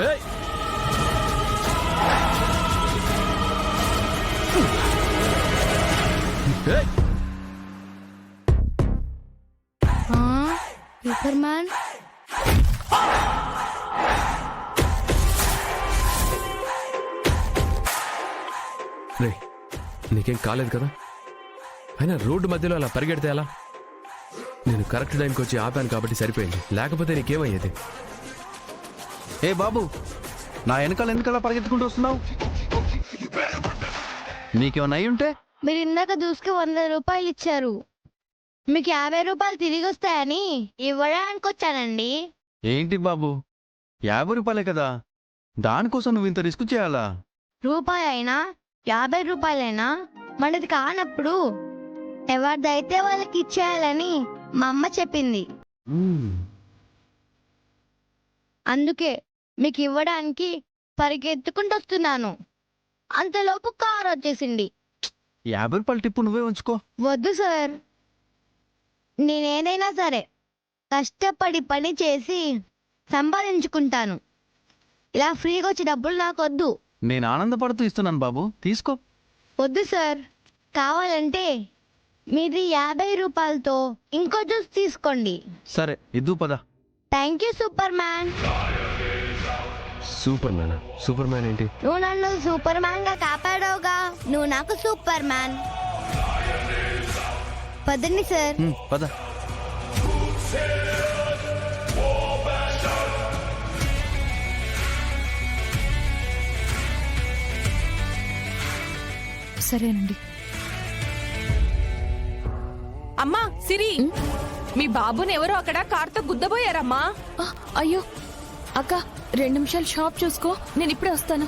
ఏయ్! ఏయ్! Super man రే నీకేం కాలేదు కదా? అయినా రోడ్డు మధ్యలో అలా పరిగెడితే ఎలా? నేను కరెక్ట్ టైంకి వచ్చి ఆపాను కాబట్టి సరిపోయింది, లేకపోతే నీకేమయ్యేది? ఏ బాబు, నా వెనకాల ఎందుకలా పరిగెత్తుకుంటూ వస్తున్నావు? నీకేమన్నా అయి ఉంటే? మీరు ఇందాక చూసుకు 100 రూపాయలు ఇచ్చారు, మీకు 50 రూపాయలు తిరిగి వస్తాయని ఇవ్వడానికి వచ్చానండి. ఏంటి బాబు, 50 రూపాయలే కదా, దానికోసం నువ్వు ఇంత రిస్క్ చేయాలా? రూపాయి అయినా 50 రూపాయలైనా మనది కానప్పుడు ఎవరిదైతే వాళ్ళకి ఇచ్చేయాలని మా అమ్మ చెప్పింది. అందుకే మీకు ఇవ్వడానికి పరిగెత్తుకుంటూ వస్తున్నాను. అంతలోపు కారు వచ్చేసింది. 50 రూపాయల టిప్పు నువ్వే ఉంచుకో. వద్దు సార్, నేనేదైనా సరే కష్టపడి పని చేసి సంపాదించుకుంటాను. ఇలా ఫ్రీగా వచ్చే డబ్బులు నాకు వద్దు. నేను ఆనందపడుతూ ఇస్తున్నాను బాబు, తీసుకో. వద్దు సార్, కావాలంటే మీది 50 రూపాయలతో ఇంకో జ్యూస్ తీసుకోండి. సరే ఇద్దు పద. Thank you super man. Super man? Super man ఏంటి? నువ్వు నన్ను సూపర్ మ్యాన్ గా కాపాడావుగా, నువ్వు నాకు సూపర్ మ్యాన్. పదండి సార్. పద. సరేనండి. అమ్మా సిరి, మీ బాబుని ఎవరో అక్కడ కార్తో గుద్దబోయారమ్మా. అయ్యో అక్క, 2 నిమిషాలు షాప్ చూసుకో, నేను ఇప్పుడే వస్తాను.